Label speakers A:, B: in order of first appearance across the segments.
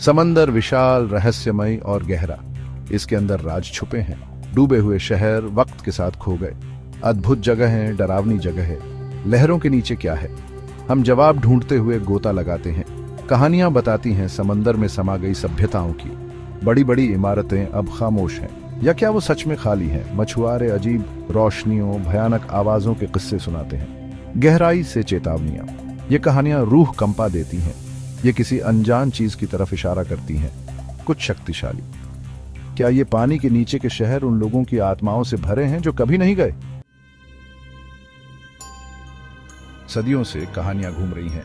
A: समंदर विशाल, रहस्यमय और गहरा। इसके अंदर राज छुपे हैं। डूबे हुए शहर वक्त के साथ खो गए। अद्भुत जगह है, डरावनी जगह है। लहरों के नीचे क्या है? हम जवाब ढूंढते हुए गोता लगाते हैं। कहानियां बताती हैं समंदर में समा गई सभ्यताओं की। बड़ी बड़ी इमारतें अब खामोश हैं, या क्या वो सच में खाली हैं? मछुआरे अजीब रोशनियों, भयानक आवाजों के किस्से सुनाते हैं। गहराई से चेतावनियां। ये कहानियां रूह कंपा देती हैं। ये किसी अनजान चीज की तरफ इशारा करती हैं, कुछ शक्तिशाली। क्या ये पानी के नीचे के शहर उन लोगों की आत्माओं से भरे हैं जो कभी नहीं गए? सदियों से कहानियां घूम रही हैं।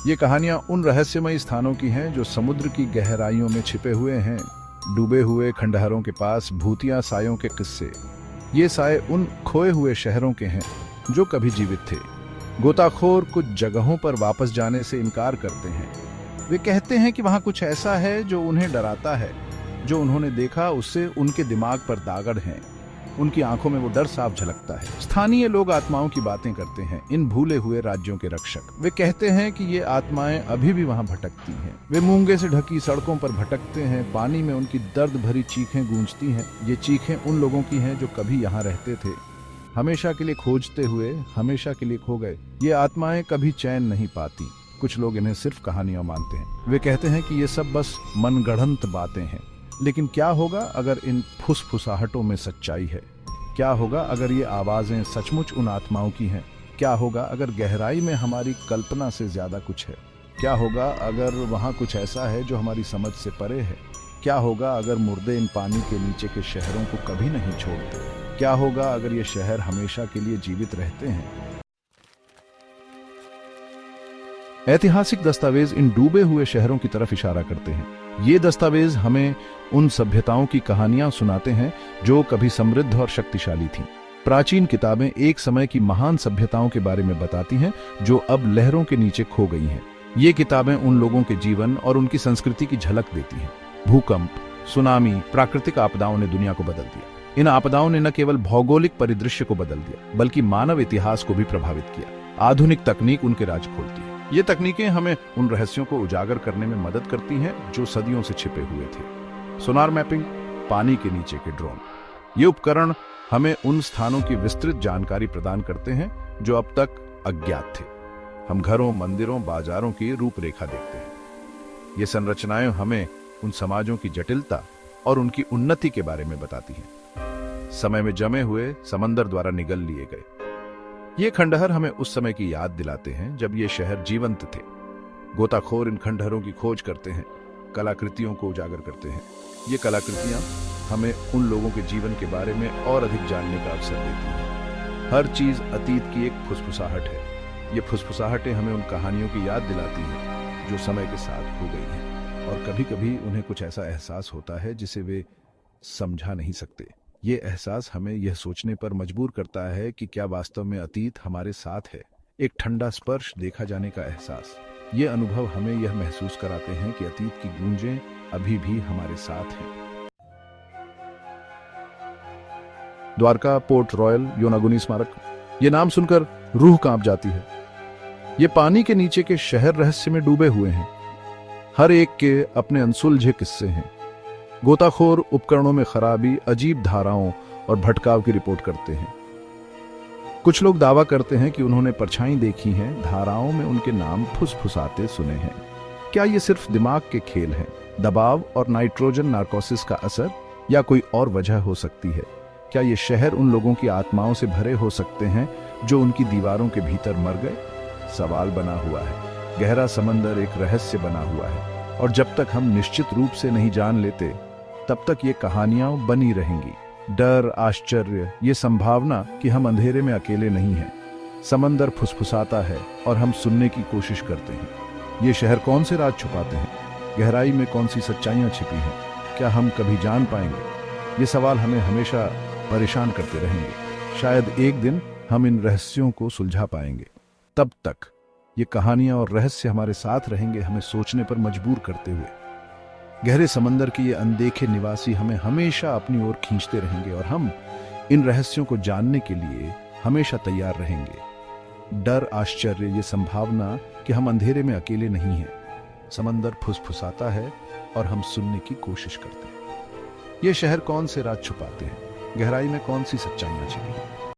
A: ये कहानियां उन रहस्यमय स्थानों की हैं जो समुद्र की गहराइयों में छिपे हुए हैं। डूबे हुए खंडहरों के पास भूतिया सायों के किस्से। ये साए उन खोए हुए शहरों के हैं जो कभी जीवित थे। गोताखोर कुछ जगहों पर वापस जाने से इनकार करते हैं। वे कहते हैं कि वहां कुछ ऐसा है जो उन्हें डराता है। जो उन्होंने देखा उससे उनके दिमाग पर दागड़ हैं। उनकी आंखों में वो डर साफ झलकता है। स्थानीय लोग आत्माओं की बातें करते हैं, इन भूले हुए राज्यों के रक्षक। वे कहते हैं कि ये आत्माएं अभी भी वहां भटकती हैं। वे मूंगे से ढकी सड़कों पर भटकते हैं। पानी में उनकी दर्द भरी चीखें गूंजती हैं। ये चीखें उन लोगों की हैं जो कभी यहाँ रहते थे, हमेशा के लिए खोजते हुए हमेशा के लिए खो गए। ये आत्माएं कभी चैन नहीं पाती। कुछ लोग इन्हें सिर्फ कहानियां मानते हैं। वे कहते हैं कि ये सब बस मनगढ़ंत बातें हैं। लेकिन क्या होगा अगर इन फुसफुसाहटों में सच्चाई है? क्या होगा अगर ये आवाजें सचमुच उन आत्माओं की हैं? क्या होगा अगर गहराई में हमारी कल्पना से ज्यादा कुछ है? क्या होगा अगर वहां कुछ ऐसा है जो हमारी समझ से परे है? क्या होगा अगर मुर्दे इन पानी के नीचे के शहरों को कभी नहीं छोड़ते? क्या होगा अगर ये शहर हमेशा के लिए जीवित रहते हैं? ऐतिहासिक दस्तावेज इन डूबे हुए शहरों की तरफ इशारा करते हैं। ये दस्तावेज हमें उन सभ्यताओं की कहानियां सुनाते हैं जो कभी समृद्ध और शक्तिशाली थीं। प्राचीन किताबें एक समय की महान सभ्यताओं के बारे में बताती हैं जो अब लहरों के नीचे खो गई हैं। ये किताबें उन लोगों के जीवन और उनकी संस्कृति की झलक देती हैं। भूकंप, सुनामी, प्राकृतिक आपदाओं ने दुनिया को बदल दिया। इन आपदाओं ने न केवल भौगोलिक परिदृश्य को बदल दिया, बल्कि मानव इतिहास को भी प्रभावित किया। आधुनिक तकनीक उनके राज खोलती है। ये तकनीकें हमें उन रहस्यों को उजागर करने में मदद करती हैं जो सदियों से छिपे हुए थे। सोनार मैपिंग, पानी के नीचे के ड्रोन। ये उपकरण हमें उन स्थानों की विस्तृत जानकारी प्रदान करते हैं जो अब तक अज्ञात थे। हम घरों, मंदिरों, बाजारों की रूपरेखा देखते हैं। ये संरचनाएं हमें उन समाजों की जटिलता और उनकी उन्नति के बारे में बताती हैं। समय में जमे हुए समंदर द्वारा निगल लिए गए ये खंडहर हमें उस समय की याद दिलाते हैं जब ये शहर जीवंत थे। गोताखोर इन खंडहरों की खोज करते हैं, कलाकृतियों को उजागर करते हैं। ये कलाकृतियां हमें उन लोगों के जीवन के बारे में और अधिक जानने का अवसर देती हैं। हर चीज अतीत की एक फुसफुसाहट है। ये फुसफुसाहटें हमें उन कहानियों की याद दिलाती हैं जो समय के साथ खो गई हैं, और कभी कभी उन्हें कुछ ऐसा एहसास होता है जिसे वे समझा नहीं सकते। ये एहसास हमें यह सोचने पर मजबूर करता है कि क्या वास्तव में अतीत हमारे साथ है। एक ठंडा स्पर्श, देखा जाने का एहसास। ये अनुभव हमें यह महसूस कराते हैं कि अतीत की गूंजें अभी भी हमारे साथ हैं। द्वारका, पोर्ट रॉयल, योनागुनी स्मारक, ये नाम सुनकर रूह कांप जाती है। ये पानी के नीचे के शहर रहस्य में डूबे हुए हैं। हर एक के अपने अनसुलझे किस्से हैं। गोताखोर उपकरणों में खराबी, अजीब धाराओं और भटकाव की रिपोर्ट करते हैं। कुछ लोग दावा करते हैं कि उन्होंने परछाई देखी हैं, धाराओं में उनके नाम फुसफुसाते सुने हैं। क्या ये सिर्फ दिमाग के खेल हैं? दबाव और नाइट्रोजन नार्कोसिस का असर, या कोई और वजह हो सकती है? क्या ये शहर उन लोगों की आत्माओं से भरे हो सकते हैं जो उनकी दीवारों के भीतर मर गए? सवाल बना हुआ है। गहरा समंदर एक रहस्य बना हुआ है, और जब तक हम निश्चित रूप से नहीं जान लेते तब तक ये कहानियां बनी रहेंगी। डर, आश्चर्य, ये संभावना कि हम अंधेरे में अकेले नहीं हैं। समंदर फुसफुसाता है और हम सुनने की कोशिश करते हैं। ये शहर कौन से राज छुपाते हैं? गहराई में कौन सी सच्चाइयां छिपी हैं? क्या हम कभी जान पाएंगे? ये सवाल हमें हमेशा परेशान करते रहेंगे। शायद एक दिन हम इन रहस्यों को सुलझा पाएंगे। तब तक ये कहानियां और रहस्य हमारे साथ रहेंगे, हमें सोचने पर मजबूर करते हुए। गहरे समंदर के ये अनदेखे निवासी हमें हमेशा अपनी ओर खींचते रहेंगे, और हम इन रहस्यों को जानने के लिए हमेशा तैयार रहेंगे। डर, आश्चर्य, ये संभावना कि हम अंधेरे में अकेले नहीं हैं। समंदर फुसफुसाता है और हम सुनने की कोशिश करते हैं। ये शहर कौन से राज छुपाते हैं, गहराई में कौन सी सच्चाइयां छिपी हैं?